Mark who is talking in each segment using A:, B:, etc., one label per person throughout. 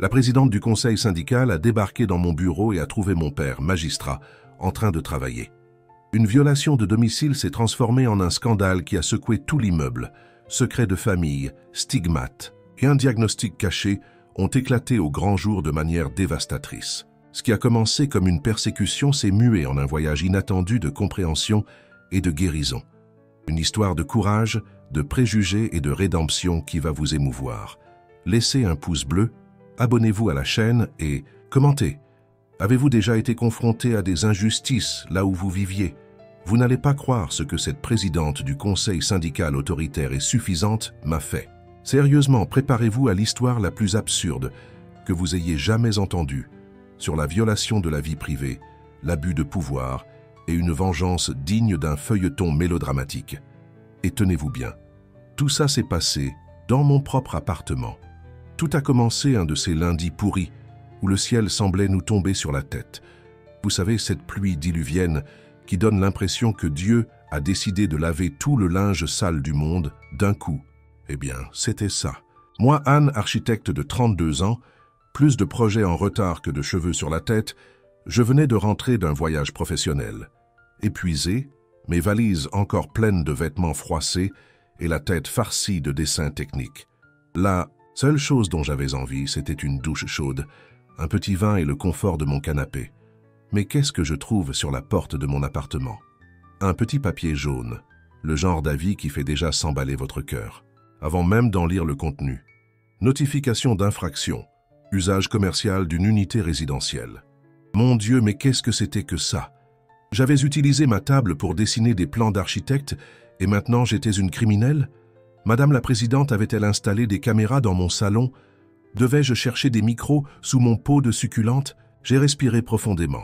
A: La présidente du conseil syndical a débarqué dans mon bureau et a trouvé mon père, magistrat, en train de travailler. Une violation de domicile s'est transformée en un scandale qui a secoué tout l'immeuble. Secrets de famille, stigmates et un diagnostic caché ont éclaté au grand jour de manière dévastatrice. Ce qui a commencé comme une persécution s'est mué en un voyage inattendu de compréhension et de guérison. Une histoire de courage, de préjugés et de rédemption qui va vous émouvoir. Laissez un pouce bleu, abonnez-vous à la chaîne et commentez. Avez-vous déjà été confronté à des injustices là où vous viviez? Vous n'allez pas croire ce que cette présidente du conseil syndical autoritaire et suffisante m'a fait. Sérieusement, préparez-vous à l'histoire la plus absurde que vous ayez jamais entendue sur la violation de la vie privée, l'abus de pouvoir et une vengeance digne d'un feuilleton mélodramatique. Et tenez-vous bien, tout ça s'est passé dans mon propre appartement. Tout a commencé un de ces lundis pourris où le ciel semblait nous tomber sur la tête. Vous savez, cette pluie diluvienne qui donne l'impression que Dieu a décidé de laver tout le linge sale du monde d'un coup. Eh bien, c'était ça. Moi, Anne, architecte de 32 ans, plus de projets en retard que de cheveux sur la tête, je venais de rentrer d'un voyage professionnel. Épuisé, mes valises encore pleines de vêtements froissés et la tête farcie de dessins techniques. La seule chose dont j'avais envie, c'était une douche chaude, un petit vin et le confort de mon canapé. Mais qu'est-ce que je trouve sur la porte de mon appartement? Un petit papier jaune, le genre d'avis qui fait déjà s'emballer votre cœur, avant même d'en lire le contenu. Notification d'infraction, usage commercial d'une unité résidentielle. Mon Dieu, mais qu'est-ce que c'était que ça? J'avais utilisé ma table pour dessiner des plans d'architecte et maintenant j'étais une criminelle? Madame la présidente avait-elle installé des caméras dans mon salon? Devais-je chercher des micros sous mon pot de succulente? J'ai respiré profondément,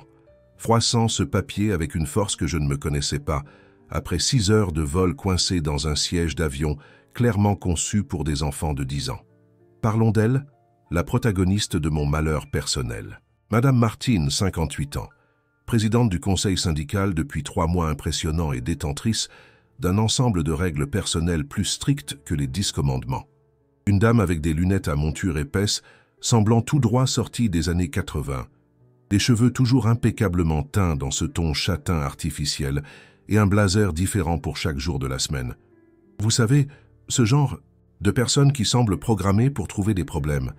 A: froissant ce papier avec une force que je ne me connaissais pas, après 6 heures de vol coincé dans un siège d'avion clairement conçu pour des enfants de 10 ans. Parlons d'elle, la protagoniste de mon malheur personnel. Madame Martine, 58 ans, présidente du conseil syndical depuis 3 mois impressionnants et détentrice d'un ensemble de règles personnelles plus strictes que les 10 commandements. Une dame avec des lunettes à monture épaisse, semblant tout droit sortie des années 80, des cheveux toujours impeccablement teints dans ce ton châtain artificiel et un blazer différent pour chaque jour de la semaine. Vous savez, ce genre de personne qui semble programmée pour trouver des problèmes.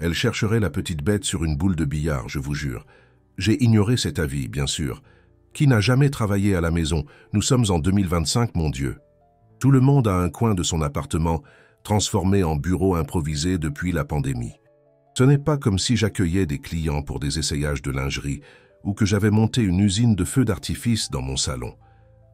A: Elle chercherait la petite bête sur une boule de billard, je vous jure. J'ai ignoré cet avis, bien sûr. Qui n'a jamais travaillé à la maison? Nous sommes en 2025, mon Dieu. Tout le monde a un coin de son appartement transformé en bureau improvisé depuis la pandémie. Ce n'est pas comme si j'accueillais des clients pour des essayages de lingerie ou que j'avais monté une usine de feux d'artifice dans mon salon.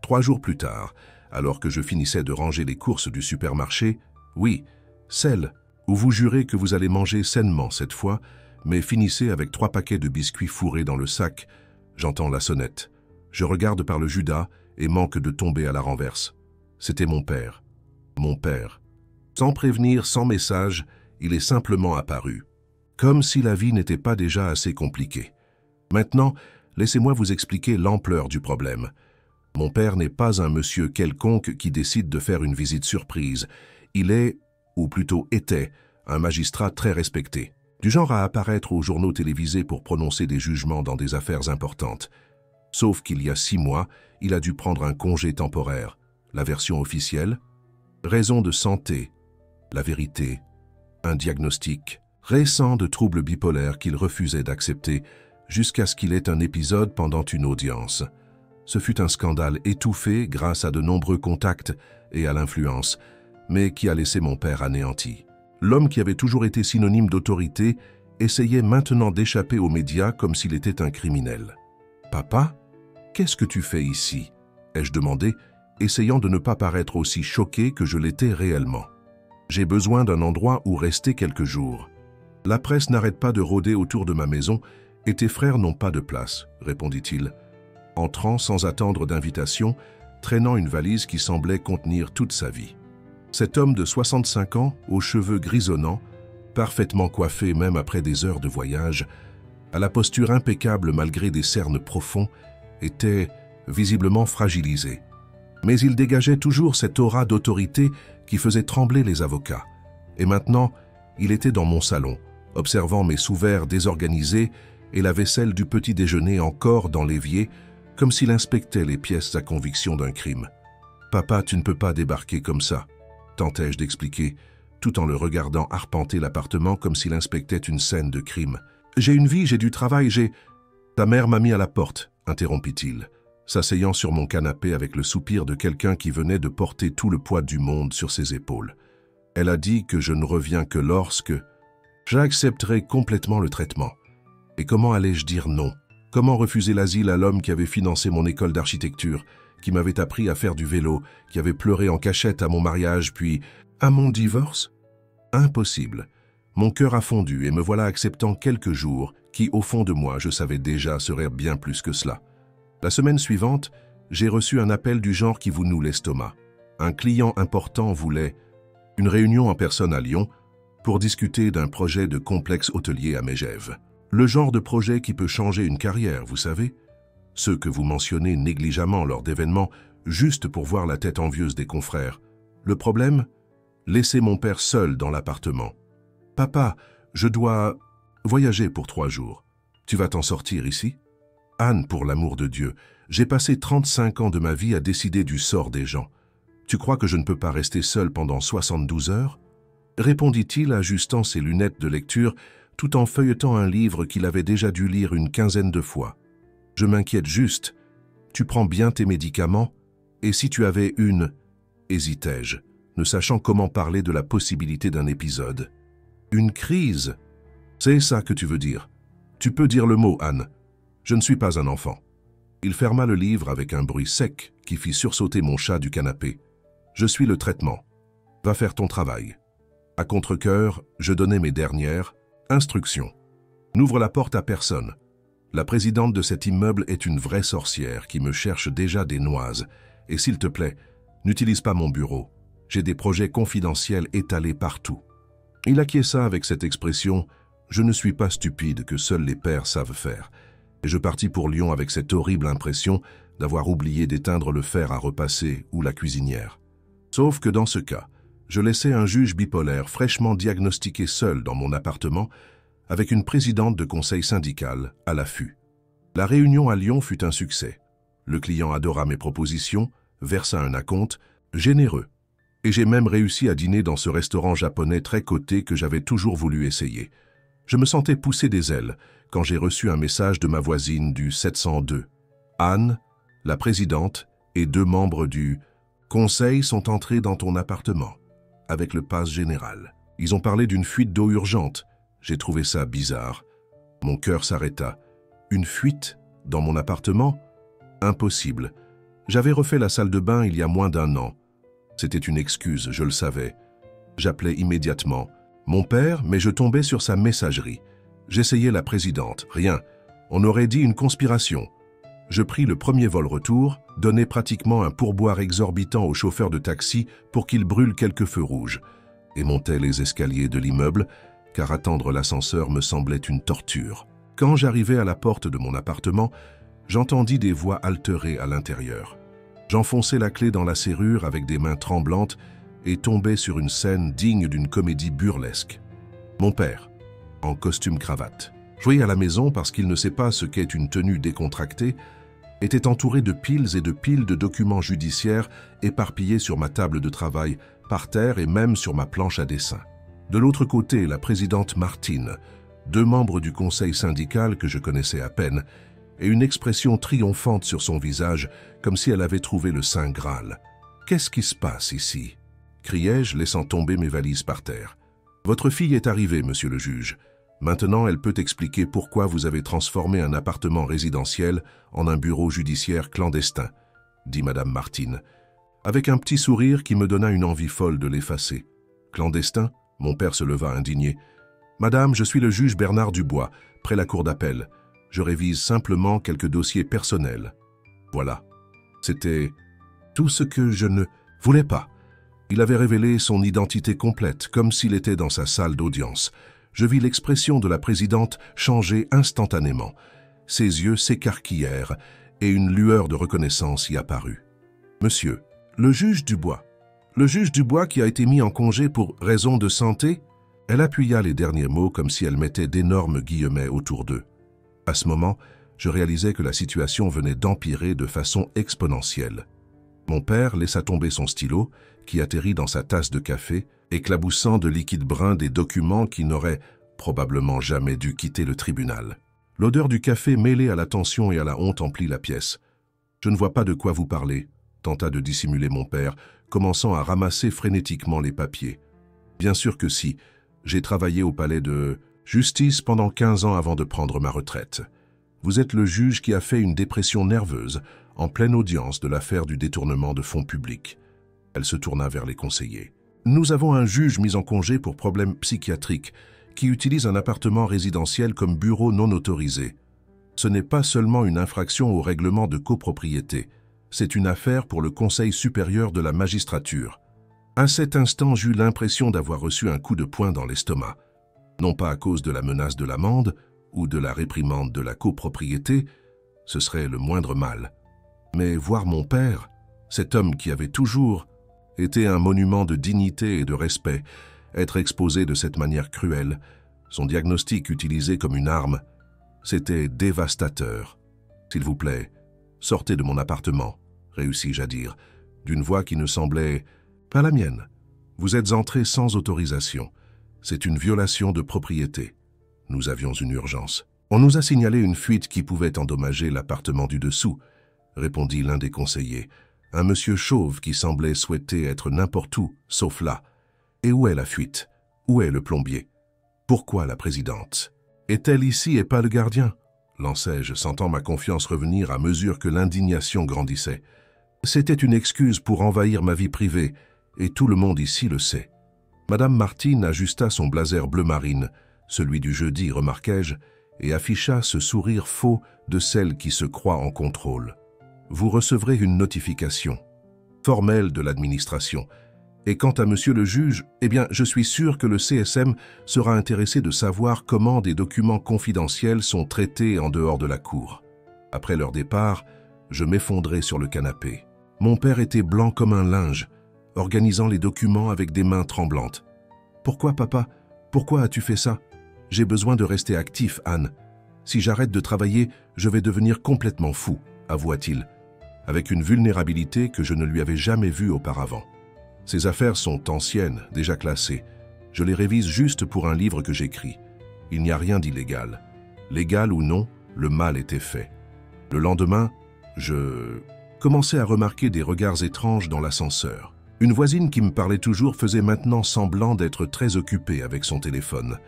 A: 3 jours plus tard, alors que je finissais de ranger les courses du supermarché, oui, celle où vous jurez que vous allez manger sainement cette fois, mais finissez avec 3 paquets de biscuits fourrés dans le sac, j'entends la sonnette. Je regarde par le Judas et manque de tomber à la renverse. C'était mon père. Mon père. Sans prévenir, sans message, il est simplement apparu. Comme si la vie n'était pas déjà assez compliquée. Maintenant, laissez-moi vous expliquer l'ampleur du problème. Mon père n'est pas un monsieur quelconque qui décide de faire une visite surprise. Il est, ou plutôt était, un magistrat très respecté, du genre à apparaître aux journaux télévisés pour prononcer des jugements dans des affaires importantes. Sauf qu'il y a 6 mois, il a dû prendre un congé temporaire. La version officielle? Raison de santé. La vérité? Un diagnostic récent de troubles bipolaires qu'il refusait d'accepter jusqu'à ce qu'il ait un épisode pendant une audience. Ce fut un scandale étouffé grâce à de nombreux contacts et à l'influence, mais qui a laissé mon père anéanti. L'homme qui avait toujours été synonyme d'autorité essayait maintenant d'échapper aux médias comme s'il était un criminel. « Papa, qu'est-ce que tu fais ici ?» ai-je demandé, essayant de ne pas paraître aussi choqué que je l'étais réellement. « J'ai besoin d'un endroit où rester quelques jours. La presse n'arrête pas de rôder autour de ma maison et tes frères n'ont pas de place, répondit-il, entrant sans attendre d'invitation, traînant une valise qui semblait contenir toute sa vie. Cet homme de 65 ans, aux cheveux grisonnants, parfaitement coiffé même après des heures de voyage, à la posture impeccable malgré des cernes profonds, était visiblement fragilisé. Mais il dégageait toujours cette aura d'autorité qui faisait trembler les avocats. Et maintenant, il était dans mon salon, observant mes sous-verres désorganisés et la vaisselle du petit déjeuner encore dans l'évier, comme s'il inspectait les pièces à conviction d'un crime. « Papa, tu ne peux pas débarquer comme ça », tentai-je d'expliquer, tout en le regardant arpenter l'appartement comme s'il inspectait une scène de crime. « J'ai une vie, j'ai du travail, j'ai… »« Ta mère m'a mis à la porte », interrompit-il, s'asseyant sur mon canapé avec le soupir de quelqu'un qui venait de porter tout le poids du monde sur ses épaules. « Elle a dit que je ne reviens que lorsque… j'accepterai complètement le traitement. Et comment allais-je dire non? Comment refuser l'asile à l'homme qui avait financé mon école d'architecture, qui m'avait appris à faire du vélo, qui avait pleuré en cachette à mon mariage, puis à mon divorce? Impossible. Mon cœur a fondu et me voilà acceptant quelques jours qui, au fond de moi, je savais déjà seraient bien plus que cela. La semaine suivante, j'ai reçu un appel du genre qui vous noue l'estomac. Un client important voulait une réunion en personne à Lyon pour discuter d'un projet de complexe hôtelier à Megève. Le genre de projet qui peut changer une carrière, vous savez? Ceux que vous mentionnez négligemment lors d'événements, juste pour voir la tête envieuse des confrères. Le problème? Laisser mon père seul dans l'appartement. « Papa, je dois voyager pour 3 jours. Tu vas t'en sortir ici? » « Anne, pour l'amour de Dieu, j'ai passé 35 ans de ma vie à décider du sort des gens. Tu crois que je ne peux pas rester seul pendant 72 heures ?» répondit-il, ajustant ses lunettes de lecture tout en feuilletant un livre qu'il avait déjà dû lire une quinzaine de fois. « Je m'inquiète juste. Tu prends bien tes médicaments? Et si tu avais une… » hésitai-je, ne sachant comment parler de la possibilité d'un épisode. « Une crise? C'est ça que tu veux dire. Tu peux dire le mot, Anne. Je ne suis pas un enfant. » Il ferma le livre avec un bruit sec qui fit sursauter mon chat du canapé. « Je suis le traitement. Va faire ton travail. » À contre-cœur, je donnai mes dernières instructions. « N'ouvre la porte à personne. La présidente de cet immeuble est une vraie sorcière qui me cherche déjà des noises. Et s'il te plaît, n'utilise pas mon bureau. J'ai des projets confidentiels étalés partout. » Il acquiesça avec cette expression « Je ne suis pas stupide que seuls les pères savent faire ». Et je partis pour Lyon avec cette horrible impression d'avoir oublié d'éteindre le fer à repasser ou la cuisinière. Sauf que dans ce cas, je laissais un juge bipolaire fraîchement diagnostiqué seul dans mon appartement avec une présidente de conseil syndical à l'affût. La réunion à Lyon fut un succès. Le client adora mes propositions, versa un acompte généreux. Et j'ai même réussi à dîner dans ce restaurant japonais très coté que j'avais toujours voulu essayer. Je me sentais pousser des ailes quand j'ai reçu un message de ma voisine du 702. Anne, la présidente, et 2 membres du conseil sont entrés dans ton appartement, avec le passe général. Ils ont parlé d'une fuite d'eau urgente. J'ai trouvé ça bizarre. Mon cœur s'arrêta. Une fuite dans mon appartement? Impossible. J'avais refait la salle de bain il y a moins d'1 an. C'était une excuse, je le savais. J'appelais immédiatement mon père, mais je tombais sur sa messagerie. J'essayais la présidente, rien. On aurait dit une conspiration. Je pris le premier vol retour, donnai pratiquement un pourboire exorbitant au chauffeur de taxi pour qu'il brûle quelques feux rouges, et montai les escaliers de l'immeuble, car attendre l'ascenseur me semblait une torture. Quand j'arrivai à la porte de mon appartement, j'entendis des voix altérées à l'intérieur. J'enfonçai la clé dans la serrure avec des mains tremblantes et tombai sur une scène digne d'une comédie burlesque. Mon père, en costume-cravate, joué à la maison parce qu'il ne sait pas ce qu'est une tenue décontractée, était entouré de piles et de piles de documents judiciaires éparpillés sur ma table de travail, par terre et même sur ma planche à dessin. De l'autre côté, la présidente Martine, 2 membres du conseil syndical que je connaissais à peine, et une expression triomphante sur son visage, comme si elle avait trouvé le Saint Graal. « Qu'est-ce qui se passe ici ?» criai-je, laissant tomber mes valises par terre. « Votre fille est arrivée, monsieur le juge. Maintenant, elle peut expliquer pourquoi vous avez transformé un appartement résidentiel en un bureau judiciaire clandestin, » dit madame Martine, avec un petit sourire qui me donna une envie folle de l'effacer. « Clandestin ?» Mon père se leva indigné. « Madame, je suis le juge Bernard Dubois, près la cour d'appel. Je révise simplement quelques dossiers personnels. » Voilà. C'était tout ce que je ne voulais pas. Il avait révélé son identité complète, comme s'il était dans sa salle d'audience. Je vis l'expression de la présidente changer instantanément. Ses yeux s'écarquillèrent et une lueur de reconnaissance y apparut. « Monsieur, le juge Dubois. Le juge Dubois qui a été mis en congé pour raison de santé ?» Elle appuya les derniers mots comme si elle mettait d'énormes guillemets autour d'eux. À ce moment, je réalisais que la situation venait d'empirer de façon exponentielle. Mon père laissa tomber son stylo, qui atterrit dans sa tasse de café, éclaboussant de liquide brun des documents qui n'auraient probablement jamais dû quitter le tribunal. L'odeur du café mêlée à la tension et à la honte emplit la pièce. « Je ne vois pas de quoi vous parlez », tenta de dissimuler mon père, commençant à ramasser frénétiquement les papiers. « Bien sûr que si. J'ai travaillé au palais de justice pendant 15 ans avant de prendre ma retraite. Vous êtes le juge qui a fait une dépression nerveuse en pleine audience de l'affaire du détournement de fonds publics. » Elle se tourna vers les conseillers. « Nous avons un juge mis en congé pour problème psychiatrique qui utilise un appartement résidentiel comme bureau non autorisé. Ce n'est pas seulement une infraction au règlement de copropriété, c'est une affaire pour le Conseil supérieur de la magistrature. » À cet instant, j'eus l'impression d'avoir reçu un coup de poing dans l'estomac. Non pas à cause de la menace de l'amende ou de la réprimande de la copropriété, ce serait le moindre mal. Mais voir mon père, cet homme qui avait toujours été un monument de dignité et de respect, être exposé de cette manière cruelle, son diagnostic utilisé comme une arme, c'était dévastateur. « S'il vous plaît, sortez de mon appartement », réussis-je à dire, d'une voix qui ne semblait pas la mienne. « Vous êtes entré sans autorisation. C'est une violation de propriété. » Nous avions une urgence. « On nous a signalé une fuite qui pouvait endommager l'appartement du dessous », répondit l'un des conseillers. Un monsieur chauve qui semblait souhaiter être n'importe où, sauf là. « Et où est la fuite? Où est le plombier? Pourquoi la présidente? Est-elle ici et pas le gardien ?» lançai-je, sentant ma confiance revenir à mesure que l'indignation grandissait. C'était une excuse pour envahir ma vie privée, et tout le monde ici le sait. Madame Martine ajusta son blazer bleu marine, celui du jeudi, remarquai-je, et afficha ce sourire faux de celle qui se croit en contrôle. Vous recevrez une notification formelle de l'administration. Et quant à monsieur le juge, eh bien, je suis sûr que le CSM sera intéressé de savoir comment des documents confidentiels sont traités en dehors de la cour. Après leur départ, je m'effondrai sur le canapé. Mon père était blanc comme un linge, organisant les documents avec des mains tremblantes. « Pourquoi, papa? Pourquoi as-tu fait ça? J'ai besoin de rester actif, Anne. Si j'arrête de travailler, je vais devenir complètement fou, » avoua-t-il, avec une vulnérabilité que je ne lui avais jamais vue auparavant. Ces affaires sont anciennes, déjà classées. Je les révise juste pour un livre que j'écris. Il n'y a rien d'illégal. Légal ou non, le mal était fait. Le lendemain, je commençais à remarquer des regards étranges dans l'ascenseur. Une voisine qui me parlait toujours faisait maintenant semblant d'être très occupée avec son téléphone.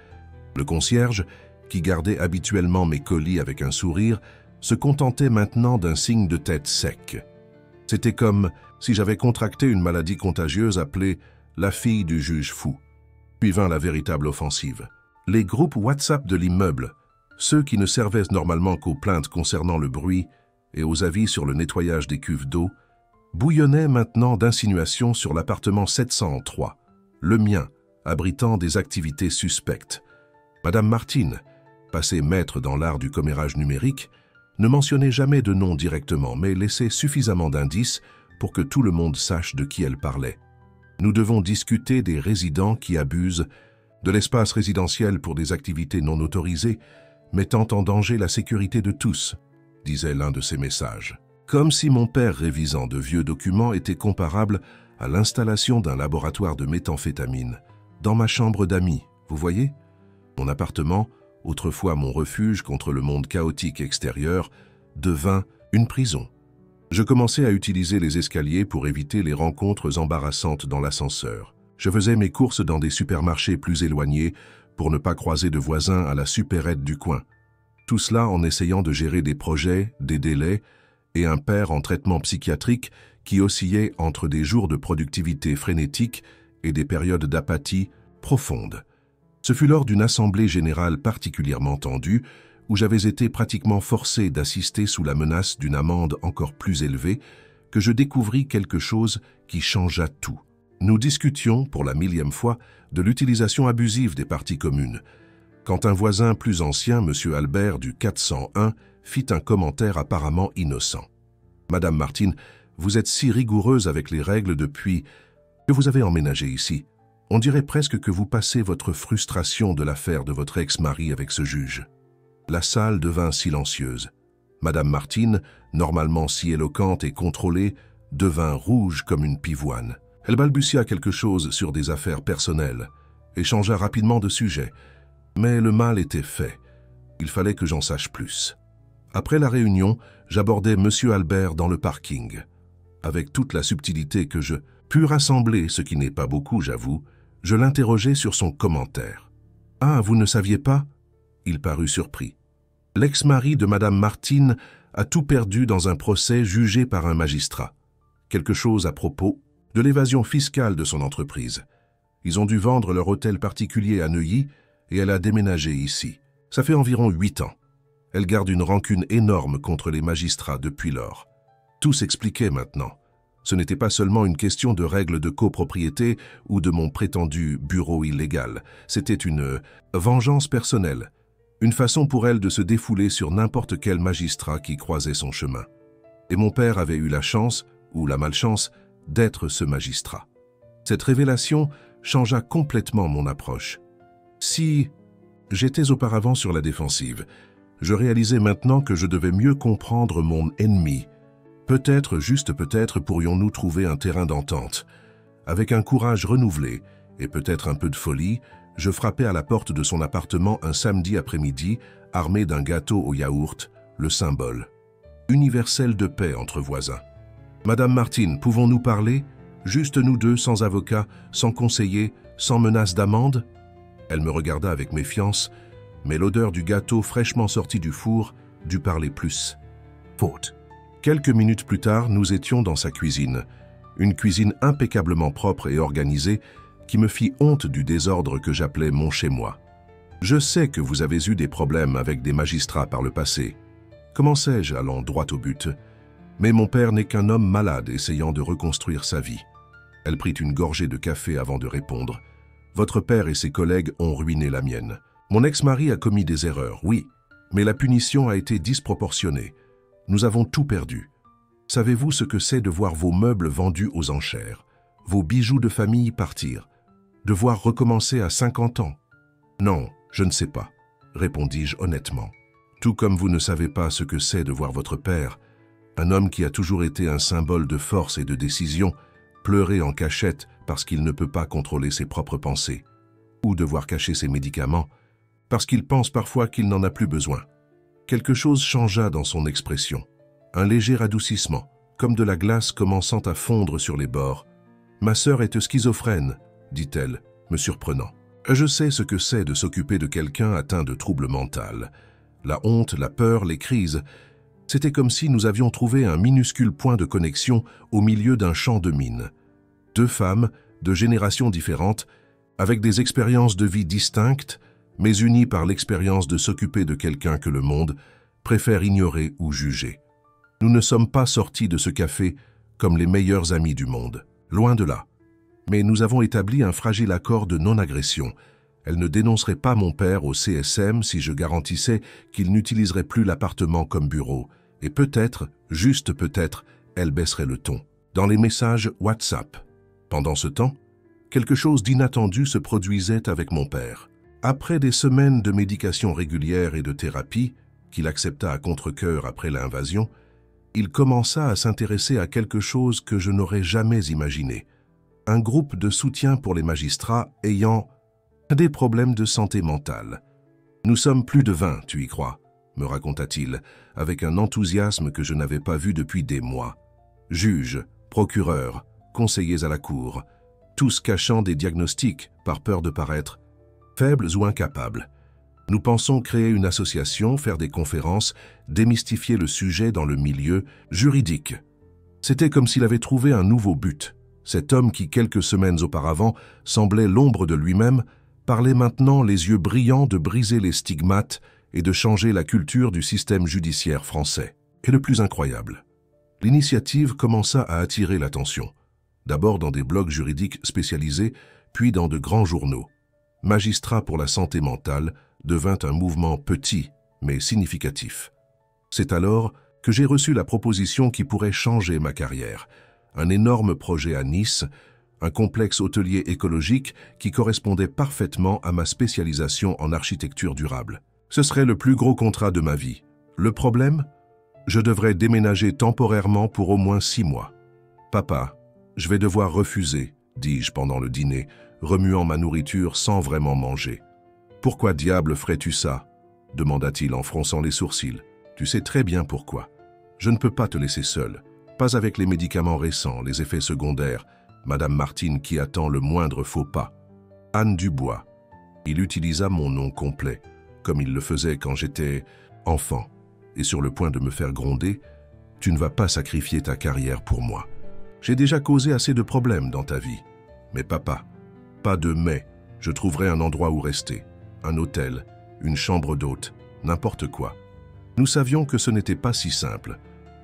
A: Le concierge, qui gardait habituellement mes colis avec un sourire, se contentait maintenant d'un signe de tête sec. C'était comme si j'avais contracté une maladie contagieuse appelée « la fille du juge fou ». Puis vint la véritable offensive. Les groupes WhatsApp de l'immeuble, ceux qui ne servaient normalement qu'aux plaintes concernant le bruit et aux avis sur le nettoyage des cuves d'eau, bouillonnaient maintenant d'insinuations sur l'appartement 703, le mien, abritant des activités suspectes. Madame Martine, passée maître dans l'art du commérage numérique, ne mentionnait jamais de nom directement, mais laissait suffisamment d'indices pour que tout le monde sache de qui elle parlait. Nous devons discuter des résidents qui abusent de l'espace résidentiel pour des activités non autorisées, mettant en danger la sécurité de tous, disait l'un de ces messages. Comme si mon père révisant de vieux documents était comparable à l'installation d'un laboratoire de méthamphétamine. Dans ma chambre d'amis, vous voyez? Mon appartement, autrefois mon refuge contre le monde chaotique extérieur, devint une prison. Je commençais à utiliser les escaliers pour éviter les rencontres embarrassantes dans l'ascenseur. Je faisais mes courses dans des supermarchés plus éloignés pour ne pas croiser de voisins à la supérette du coin. Tout cela en essayant de gérer des projets, des délais et un père en traitement psychiatrique qui oscillait entre des jours de productivité frénétique et des périodes d'apathie profonde. Ce fut lors d'une assemblée générale particulièrement tendue où j'avais été pratiquement forcé d'assister sous la menace d'une amende encore plus élevée que je découvris quelque chose qui changea tout. Nous discutions, pour la 1000e fois, de l'utilisation abusive des parties communes, quand un voisin plus ancien, M. Albert du 401, fit un commentaire apparemment innocent. « Madame Martine, vous êtes si rigoureuse avec les règles depuis que vous avez emménagé ici. On dirait presque que vous passez votre frustration de l'affaire de votre ex-mari avec ce juge. » La salle devint silencieuse. Madame Martine, normalement si éloquente et contrôlée, devint rouge comme une pivoine. Elle balbutia quelque chose sur des affaires personnelles et changea rapidement de sujet. Mais le mal était fait. Il fallait que j'en sache plus. Après la réunion, j'abordai Monsieur Albert dans le parking. Avec toute la subtilité que je pus rassembler, ce qui n'est pas beaucoup, j'avoue, je l'interrogeai sur son commentaire. « Ah, vous ne saviez pas ?» Il parut surpris. L'ex-mari de Madame Martine a tout perdu dans un procès jugé par un magistrat. Quelque chose à propos de l'évasion fiscale de son entreprise. Ils ont dû vendre leur hôtel particulier à Neuilly et elle a déménagé ici. Ça fait environ 8 ans. Elle garde une rancune énorme contre les magistrats depuis lors. Tout s'expliquait maintenant. Ce n'était pas seulement une question de règles de copropriété ou de mon prétendu bureau illégal. C'était une vengeance personnelle. Une façon pour elle de se défouler sur n'importe quel magistrat qui croisait son chemin. Et mon père avait eu la chance, ou la malchance, d'être ce magistrat. Cette révélation changea complètement mon approche. Si j'étais auparavant sur la défensive, je réalisais maintenant que je devais mieux comprendre mon ennemi. Peut-être, juste peut-être, pourrions-nous trouver un terrain d'entente. Avec un courage renouvelé, et peut-être un peu de folie, je frappai à la porte de son appartement un samedi après-midi, armé d'un gâteau au yaourt, le symbole universel de paix entre voisins. « Madame Martine, pouvons-nous parler? Juste nous deux, sans avocat, sans conseiller, sans menace d'amende ?» Elle me regarda avec méfiance, mais l'odeur du gâteau fraîchement sorti du four dut parler plus. Faute. Quelques minutes plus tard, nous étions dans sa cuisine. Une cuisine impeccablement propre et organisée qui me fit honte du désordre que j'appelais mon chez-moi. « Je sais que vous avez eu des problèmes avec des magistrats par le passé. » Commençai-je, allant droit au but. Mais mon père n'est qu'un homme malade essayant de reconstruire sa vie. Elle prit une gorgée de café avant de répondre. « Votre père et ses collègues ont ruiné la mienne. Mon ex-mari a commis des erreurs, oui, mais la punition a été disproportionnée. Nous avons tout perdu. Savez-vous ce que c'est de voir vos meubles vendus aux enchères, vos bijoux de famille partir, devoir recommencer à 50 ans? Non, je ne sais pas, répondis-je honnêtement. Tout comme vous ne savez pas ce que c'est de voir votre père, un homme qui a toujours été un symbole de force et de décision, pleurer en cachette parce qu'il ne peut pas contrôler ses propres pensées, ou devoir cacher ses médicaments, parce qu'il pense parfois qu'il n'en a plus besoin. Quelque chose changea dans son expression, un léger radoucissement, comme de la glace commençant à fondre sur les bords. « Ma sœur est schizophrène, dit-elle, me surprenant. Je sais ce que c'est de s'occuper de quelqu'un atteint de troubles mentaux. La honte, la peur, les crises. C'était comme si nous avions trouvé un minuscule point de connexion au milieu d'un champ de mines. 2 femmes, de générations différentes, avec des expériences de vie distinctes, mais unies par l'expérience de s'occuper de quelqu'un que le monde préfère ignorer ou juger. Nous ne sommes pas sortis de ce café comme les meilleurs amis du monde, loin de là. Mais nous avons établi un fragile accord de non-agression. Elle ne dénoncerait pas mon père au CSM si je garantissais qu'il n'utiliserait plus l'appartement comme bureau. Et peut-être, juste peut-être, elle baisserait le ton. Dans les messages WhatsApp. Pendant ce temps, quelque chose d'inattendu se produisait avec mon père. Après des semaines de médication régulière et de thérapie, qu'il accepta à contre-cœur après l'invasion, il commença à s'intéresser à quelque chose que je n'aurais jamais imaginé. Un groupe de soutien pour les magistrats ayant des problèmes de santé mentale. « Nous sommes plus de 20, tu y crois ?» me raconta-t-il, avec un enthousiasme que je n'avais pas vu depuis des mois. Juges, procureurs, conseillers à la cour, tous cachant des diagnostics par peur de paraître faibles ou incapables. Nous pensons créer une association, faire des conférences, démystifier le sujet dans le milieu juridique. C'était comme s'il avait trouvé un nouveau but. Cet homme qui, quelques semaines auparavant, semblait l'ombre de lui-même, parlait maintenant les yeux brillants de briser les stigmates et de changer la culture du système judiciaire français. Et le plus incroyable, l'initiative commença à attirer l'attention, d'abord dans des blogs juridiques spécialisés, puis dans de grands journaux. Magistrats pour la santé mentale devint un mouvement petit, mais significatif. C'est alors que j'ai reçu la proposition qui pourrait changer ma carrière. Un énorme projet à Nice, un complexe hôtelier écologique qui correspondait parfaitement à ma spécialisation en architecture durable. Ce serait le plus gros contrat de ma vie. Le problème? Je devrais déménager temporairement pour au moins 6 mois. « Papa, je vais devoir refuser, » dis-je pendant le dîner, remuant ma nourriture sans vraiment manger. « Pourquoi diable ferais-tu ça ?» demanda-t-il en fronçant les sourcils. « Tu sais très bien pourquoi. Je ne peux pas te laisser seul, pas avec les médicaments récents, les effets secondaires, Madame Martine qui attend le moindre faux pas. Anne Dubois. » Il utilisa mon nom complet, comme il le faisait quand j'étais enfant, et sur le point de me faire gronder, « Tu ne vas pas sacrifier ta carrière pour moi. J'ai déjà causé assez de problèmes dans ta vie. Mais papa, pas de mais, je trouverai un endroit où rester, un hôtel, une chambre d'hôte, n'importe quoi. » Nous savions que ce n'était pas si simple.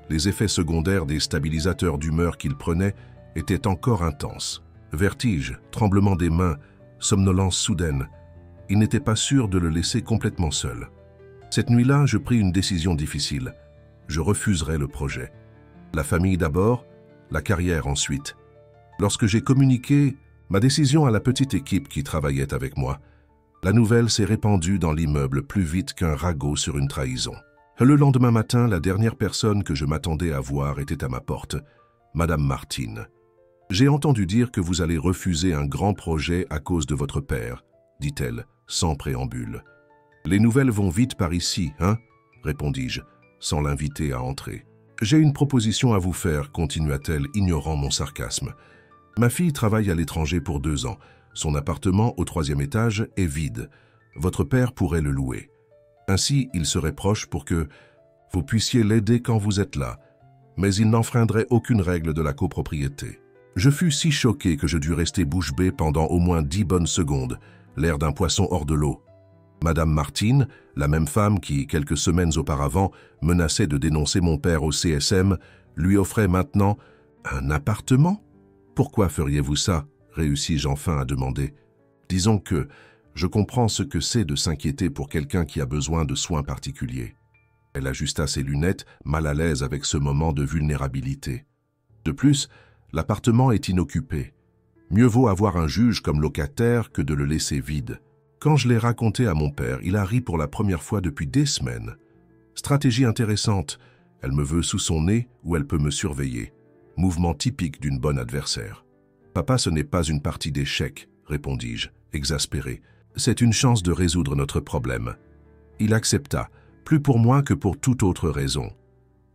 A: Les effets secondaires des stabilisateurs d'humeur qu'il prenait étaient encore intenses. Vertige, tremblement des mains, somnolence soudaine. Il n'était pas sûr de le laisser complètement seul. Cette nuit-là, je pris une décision difficile. Je refuserai le projet. La famille d'abord, la carrière ensuite. Lorsque j'ai communiqué ma décision à la petite équipe qui travaillait avec moi, la nouvelle s'est répandue dans l'immeuble plus vite qu'un ragot sur une trahison. Le lendemain matin, la dernière personne que je m'attendais à voir était à ma porte, Madame Martine. « J'ai entendu dire que vous allez refuser un grand projet à cause de votre père, » dit-elle, sans préambule. « Les nouvelles vont vite par ici, hein ?» répondis-je, sans l'inviter à entrer. « J'ai une proposition à vous faire, » continua-t-elle, ignorant mon sarcasme. « Ma fille travaille à l'étranger pour 2 ans. Son appartement au 3e étage est vide. Votre père pourrait le louer. Ainsi, il serait proche pour que vous puissiez l'aider quand vous êtes là, mais il n'enfreindrait aucune règle de la copropriété. » Je fus si choqué que je dus rester bouche bée pendant au moins 10 bonnes secondes, l'air d'un poisson hors de l'eau. Madame Martine, la même femme qui, quelques semaines auparavant, menaçait de dénoncer mon père au CSM, lui offrait maintenant un appartement. « Pourquoi feriez-vous ça ?» réussis-je enfin à demander. « Disons que je comprends ce que c'est de s'inquiéter pour quelqu'un qui a besoin de soins particuliers. » Elle ajusta ses lunettes, mal à l'aise avec ce moment de vulnérabilité. De plus, l'appartement est inoccupé. Mieux vaut avoir un juge comme locataire que de le laisser vide. Quand je l'ai raconté à mon père, il a ri pour la première fois depuis des semaines. Stratégie intéressante. Elle me veut sous son nez ou elle peut me surveiller. Mouvement typique d'une bonne adversaire. « Papa, ce n'est pas une partie d'échecs, » répondis-je, exaspéré. « C'est une chance de résoudre notre problème. » Il accepta, plus pour moi que pour toute autre raison.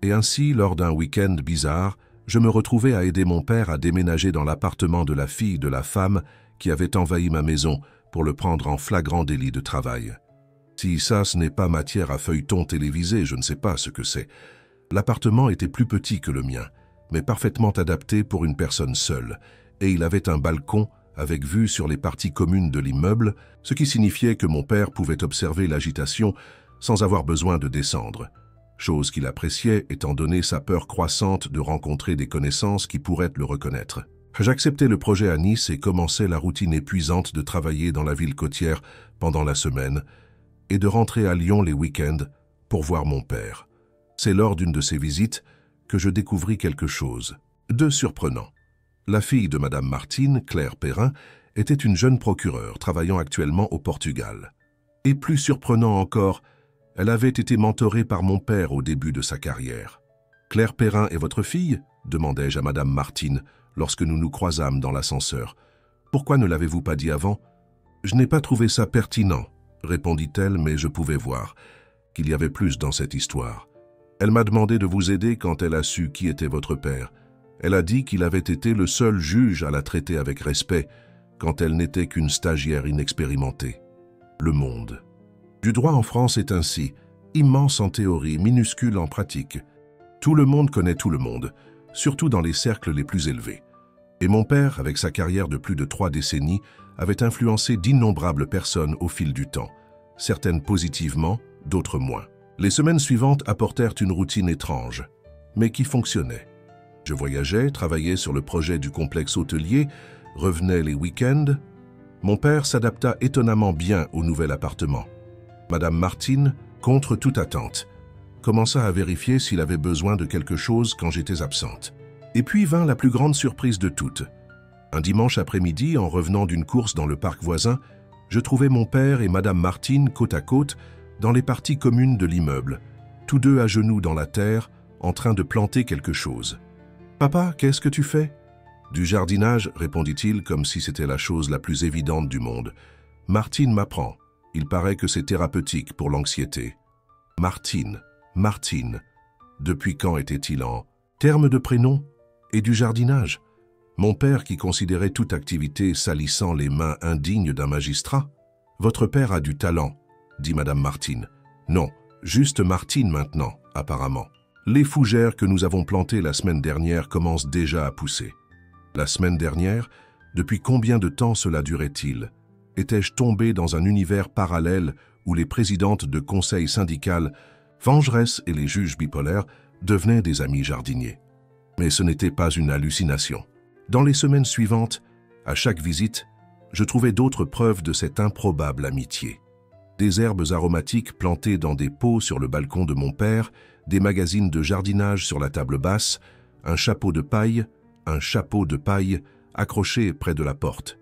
A: Et ainsi, lors d'un week-end bizarre, je me retrouvais à aider mon père à déménager dans l'appartement de la fille de la femme qui avait envahi ma maison pour le prendre en flagrant délit de travail. Si ça, ce n'est pas matière à feuilleton télévisé, je ne sais pas ce que c'est. L'appartement était plus petit que le mien, mais parfaitement adapté pour une personne seule, et il avait un balcon avec vue sur les parties communes de l'immeuble, ce qui signifiait que mon père pouvait observer l'agitation sans avoir besoin de descendre. Chose qu'il appréciait étant donné sa peur croissante de rencontrer des connaissances qui pourraient le reconnaître. J'acceptais le projet à Nice et commençais la routine épuisante de travailler dans la ville côtière pendant la semaine et de rentrer à Lyon les week-ends pour voir mon père. C'est lors d'une de ces visites que je découvris quelque chose de surprenant. La fille de Madame Martine, Claire Perrin, était une jeune procureure travaillant actuellement au Portugal. Et plus surprenant encore, elle avait été mentorée par mon père au début de sa carrière. « Claire Perrin est votre fille ?» demandai-je à Madame Martine lorsque nous nous croisâmes dans l'ascenseur. « Pourquoi ne l'avez-vous pas dit avant ?»« Je n'ai pas trouvé ça pertinent, » répondit-elle, mais je pouvais voir qu'il y avait plus dans cette histoire. Elle m'a demandé de vous aider quand elle a su qui était votre père. Elle a dit qu'il avait été le seul juge à la traiter avec respect quand elle n'était qu'une stagiaire inexpérimentée. Le monde. Du droit en France est ainsi, immense en théorie, minuscule en pratique. Tout le monde connaît tout le monde, surtout dans les cercles les plus élevés. Et mon père, avec sa carrière de plus de 3 décennies, avait influencé d'innombrables personnes au fil du temps, certaines positivement, d'autres moins. Les semaines suivantes apportèrent une routine étrange, mais qui fonctionnait. Je voyageais, travaillais sur le projet du complexe hôtelier, revenais les week-ends. Mon père s'adapta étonnamment bien au nouvel appartement. Madame Martine, contre toute attente, commença à vérifier s'il avait besoin de quelque chose quand j'étais absente. Et puis vint la plus grande surprise de toutes. Un dimanche après-midi, en revenant d'une course dans le parc voisin, je trouvais mon père et Madame Martine côte à côte dans les parties communes de l'immeuble, tous deux à genoux dans la terre, en train de planter quelque chose. « Papa, qu'est-ce que tu fais ?»« Du jardinage, répondit-il comme si c'était la chose la plus évidente du monde. Martine m'apprend. Il paraît que c'est thérapeutique pour l'anxiété. » Martine, Martine. Depuis quand était-il en termes de prénom et du jardinage? Mon père qui considérait toute activité salissant les mains indignes d'un magistrat? Votre père a du talent, dit Madame Martine. Non, juste Martine maintenant, apparemment. Les fougères que nous avons plantées la semaine dernière commencent déjà à pousser. La semaine dernière, depuis combien de temps cela durait-il? Étais-je tombé dans un univers parallèle où les présidentes de conseils syndicales, vengeresses et les juges bipolaires devenaient des amis jardiniers? Mais ce n'était pas une hallucination. Dans les semaines suivantes, à chaque visite, je trouvais d'autres preuves de cette improbable amitié. Des herbes aromatiques plantées dans des pots sur le balcon de mon père, des magazines de jardinage sur la table basse, un chapeau de paille accroché près de la porte.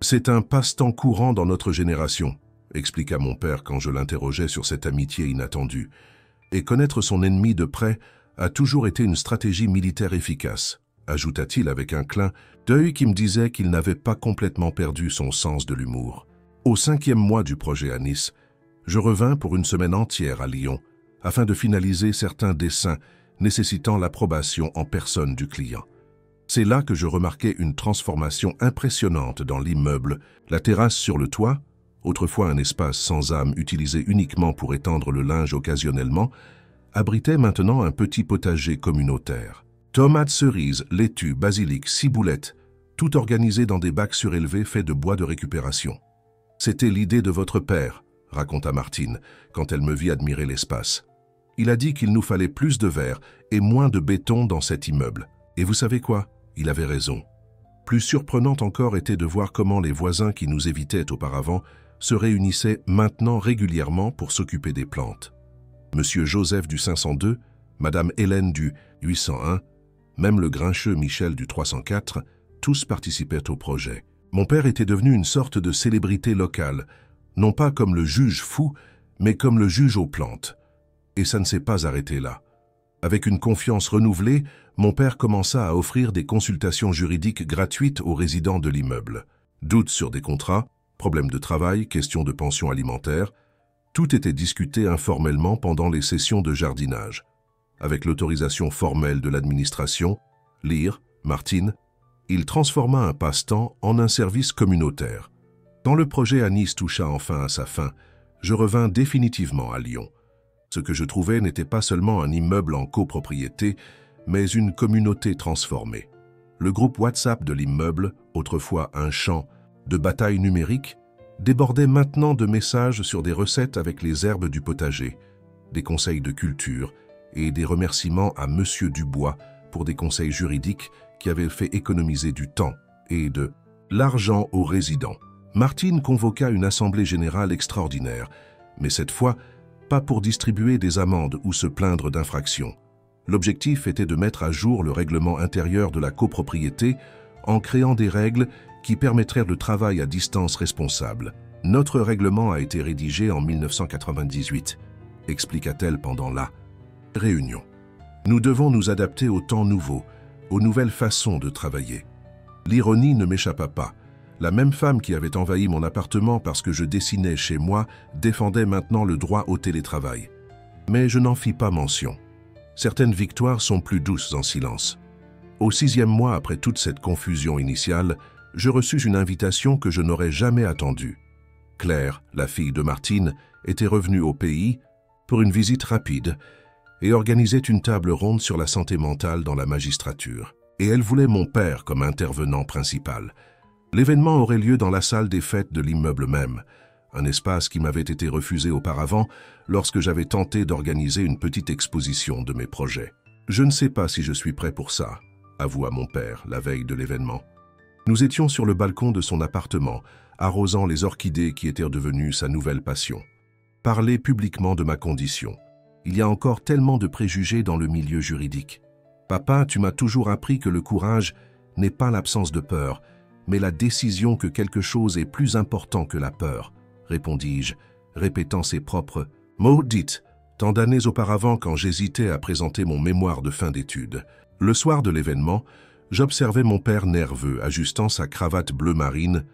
A: C'est un passe-temps courant dans notre génération, expliqua mon père quand je l'interrogeais sur cette amitié inattendue. Et connaître son ennemi de près a toujours été une stratégie militaire efficace, ajouta-t-il avec un clin d'œil qui me disait qu'il n'avait pas complètement perdu son sens de l'humour. Au 5e mois du projet à Nice, je revins pour une semaine entière à Lyon afin de finaliser certains dessins nécessitant l'approbation en personne du client. C'est là que je remarquai une transformation impressionnante dans l'immeuble. La terrasse sur le toit, autrefois un espace sans âme utilisé uniquement pour étendre le linge occasionnellement, abritait maintenant un petit potager communautaire. Tomates, cerises, laitues, basilic, ciboulettes, tout organisé dans des bacs surélevés faits de bois de récupération. C'était l'idée de votre père, raconta Martine, quand elle me vit admirer l'espace. Il a dit qu'il nous fallait plus de verre et moins de béton dans cet immeuble. Et vous savez quoi? Il avait raison. Plus surprenant encore était de voir comment les voisins qui nous évitaient auparavant se réunissaient maintenant régulièrement pour s'occuper des plantes. Monsieur Joseph du 502, Madame Hélène du 801, même le grincheux Michel du 304, tous participaient au projet. Mon père était devenu une sorte de célébrité locale, non pas comme le juge fou, mais comme le juge aux plantes. Et ça ne s'est pas arrêté là. Avec une confiance renouvelée, mon père commença à offrir des consultations juridiques gratuites aux résidents de l'immeuble. Doutes sur des contrats, problèmes de travail, questions de pension alimentaire, tout était discuté informellement pendant les sessions de jardinage. Avec l'autorisation formelle de l'administration, lire, Martine, il transforma un passe-temps en un service communautaire. Quand le projet à Nice toucha enfin à sa fin, je revins définitivement à Lyon. Ce que je trouvais n'était pas seulement un immeuble en copropriété, mais une communauté transformée. Le groupe WhatsApp de l'immeuble, autrefois un champ de bataille numérique, débordait maintenant de messages sur des recettes avec les herbes du potager, des conseils de culture et des remerciements à Monsieur Dubois pour des conseils juridiques qui avaient fait économiser du temps et de l'argent aux résidents. Martine convoqua une assemblée générale extraordinaire, mais cette fois, pas pour distribuer des amendes ou se plaindre d'infractions. L'objectif était de mettre à jour le règlement intérieur de la copropriété en créant des règles qui permettraient le travail à distance responsable. Notre règlement a été rédigé en 1998, expliqua-t-elle pendant la réunion. Nous devons nous adapter aux temps nouveaux, aux nouvelles façons de travailler. L'ironie ne m'échappa pas. La même femme qui avait envahi mon appartement parce que je dessinais chez moi défendait maintenant le droit au télétravail. Mais je n'en fis pas mention. Certaines victoires sont plus douces en silence. Au 6e mois après toute cette confusion initiale, je reçus une invitation que je n'aurais jamais attendue. Claire, la fille de Martine, était revenue au pays pour une visite rapide et organisait une table ronde sur la santé mentale dans la magistrature. Et elle voulait mon père comme intervenant principal. L'événement aurait lieu dans la salle des fêtes de l'immeuble même, un espace qui m'avait été refusé auparavant lorsque j'avais tenté d'organiser une petite exposition de mes projets. Je ne sais pas si je suis prêt pour ça, avoua mon père la veille de l'événement. Nous étions sur le balcon de son appartement, arrosant les orchidées qui étaient devenues sa nouvelle passion. Parler publiquement de ma condition. Il y a encore tellement de préjugés dans le milieu juridique. Papa, tu m'as toujours appris que le courage n'est pas l'absence de peur, mais la décision que quelque chose est plus important que la peur, répondis-je, répétant ses propres mots. Dites, tant d'années auparavant quand j'hésitais à présenter mon mémoire de fin d'études. Le soir de l'événement, j'observais mon père nerveux, ajustant sa cravate bleu marine,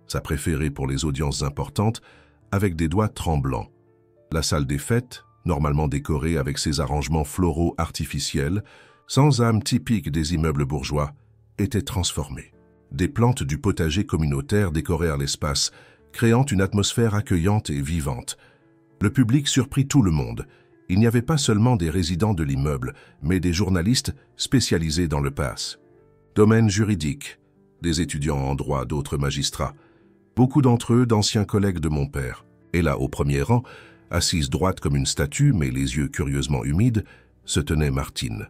A: sa préférée pour les audiences importantes, avec des doigts tremblants. La salle des fêtes, normalement décorée avec ses arrangements floraux artificiels, sans âme typique des immeubles bourgeois, était transformée. Des plantes du potager communautaire décorèrent l'espace, créant une atmosphère accueillante et vivante. Le public surprit tout le monde. Il n'y avait pas seulement des résidents de l'immeuble, mais des journalistes spécialisés dans le pass. Domaine juridique, des étudiants en droit, d'autres magistrats. Beaucoup d'entre eux d'anciens collègues de mon père. Et là, au premier rang, assise droite comme une statue, mais les yeux curieusement humides, se tenait Martine.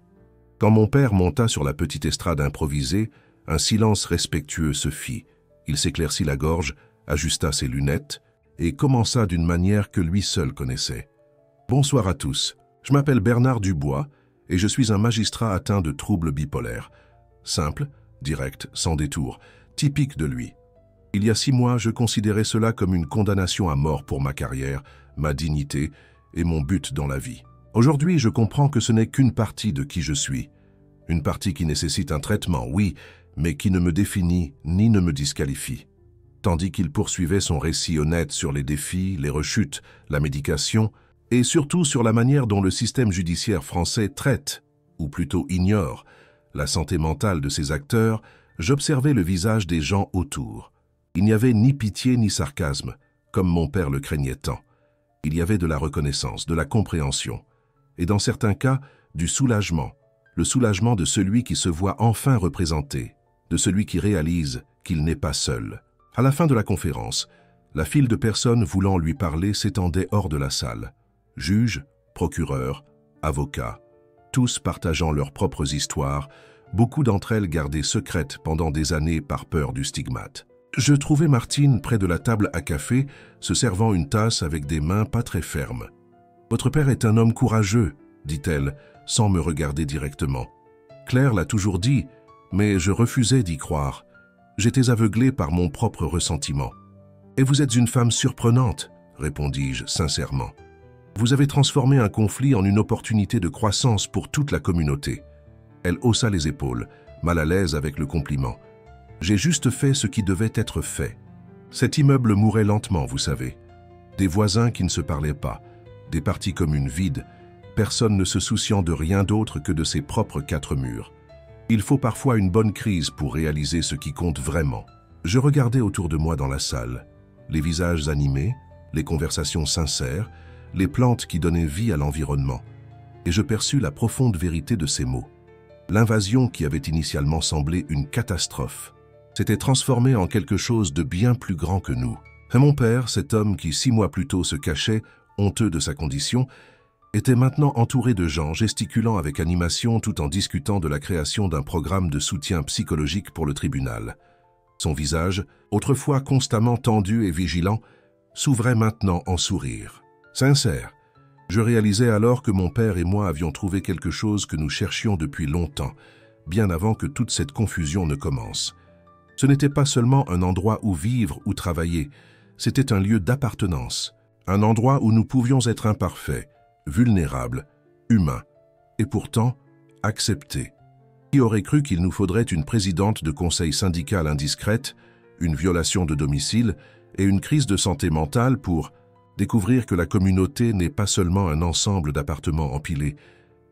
A: Quand mon père monta sur la petite estrade improvisée, un silence respectueux se fit. Il s'éclaircit la gorge, ajusta ses lunettes et commença d'une manière que lui seul connaissait. « Bonsoir à tous. Je m'appelle Bernard Dubois et je suis un magistrat atteint de troubles bipolaires. Simple, direct, sans détour, typique de lui. Il y a 6 mois, je considérais cela comme une condamnation à mort pour ma carrière, ma dignité et mon but dans la vie. Aujourd'hui, je comprends que ce n'est qu'une partie de qui je suis. Une partie qui nécessite un traitement, oui, mais qui ne me définit ni ne me disqualifie. » Tandis qu'il poursuivait son récit honnête sur les défis, les rechutes, la médication, et surtout sur la manière dont le système judiciaire français traite, ou plutôt ignore, la santé mentale de ses acteurs, j'observais le visage des gens autour. Il n'y avait ni pitié ni sarcasme, comme mon père le craignait tant. Il y avait de la reconnaissance, de la compréhension, et dans certains cas, du soulagement, le soulagement de celui qui se voit enfin représenté, de celui qui réalise qu'il n'est pas seul. À la fin de la conférence, la file de personnes voulant lui parler s'étendait hors de la salle. Juges, procureurs, avocats, tous partageant leurs propres histoires, beaucoup d'entre elles gardées secrètes pendant des années par peur du stigmate. Je trouvais Martine près de la table à café, se servant une tasse avec des mains pas très fermes. « Votre père est un homme courageux, » dit-elle, sans me regarder directement. Claire l'a toujours dit, mais je refusais d'y croire. J'étais aveuglé par mon propre ressentiment. « Et vous êtes une femme surprenante, » répondis-je sincèrement. « Vous avez transformé un conflit en une opportunité de croissance pour toute la communauté. » Elle haussa les épaules, mal à l'aise avec le compliment. J'ai juste fait ce qui devait être fait. Cet immeuble mourait lentement, vous savez. Des voisins qui ne se parlaient pas, des parties communes vides, personne ne se souciant de rien d'autre que de ses propres 4 murs. Il faut parfois une bonne crise pour réaliser ce qui compte vraiment. Je regardais autour de moi dans la salle, les visages animés, les conversations sincères, les plantes qui donnaient vie à l'environnement, et je perçus la profonde vérité de ces mots. L'invasion qui avait initialement semblé une catastrophe s'était transformée en quelque chose de bien plus grand que nous. Et mon père, cet homme qui 6 mois plus tôt se cachait, honteux de sa condition, était maintenant entouré de gens gesticulant avec animation tout en discutant de la création d'un programme de soutien psychologique pour le tribunal. Son visage, autrefois constamment tendu et vigilant, s'ouvrait maintenant en sourire. Sincère, je réalisais alors que mon père et moi avions trouvé quelque chose que nous cherchions depuis longtemps, bien avant que toute cette confusion ne commence. Ce n'était pas seulement un endroit où vivre ou travailler, c'était un lieu d'appartenance, un endroit où nous pouvions être imparfaits, vulnérables, humains, et pourtant acceptés. Qui aurait cru qu'il nous faudrait une présidente de conseil syndical indiscrète, une violation de domicile et une crise de santé mentale pour découvrir que la communauté n'est pas seulement un ensemble d'appartements empilés,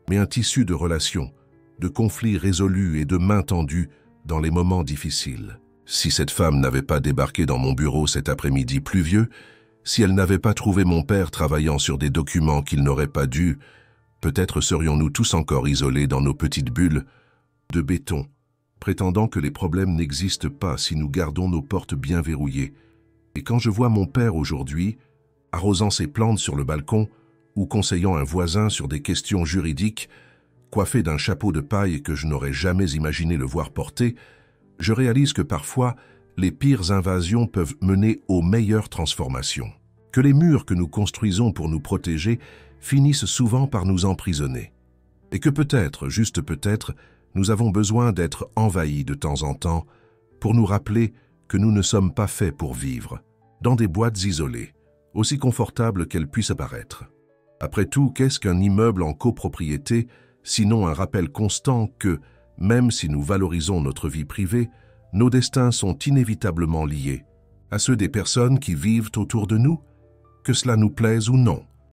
A: mais un tissu de relations, de conflits résolus et de mains tendues dans les moments difficiles. Si cette femme n'avait pas débarqué dans mon bureau cet après-midi pluvieux, si elle n'avait pas trouvé mon père travaillant sur des documents qu'il n'aurait pas dû, peut-être serions-nous tous encore isolés dans nos petites bulles de béton, prétendant que les problèmes n'existent pas si nous gardons nos portes bien verrouillées. Et quand je vois mon père aujourd'hui, arrosant ses plantes sur le balcon ou conseillant un voisin sur des questions juridiques, coiffé d'un chapeau de paille que je n'aurais jamais imaginé le voir porter, je réalise que parfois, les pires invasions peuvent mener aux meilleures transformations. Que les murs que nous construisons pour nous protéger finissent souvent par nous emprisonner. Et que peut-être, juste peut-être, nous avons besoin d'être envahis de temps en temps pour nous rappeler que nous ne sommes pas faits pour vivre dans des boîtes isolées, aussi confortables qu'elles puissent apparaître. Après tout, qu'est-ce qu'un immeuble en copropriété, sinon un rappel constant que, même si nous valorisons notre vie privée, nos destins sont inévitablement liés à ceux des personnes qui vivent autour de nous, que cela nous plaise ou non.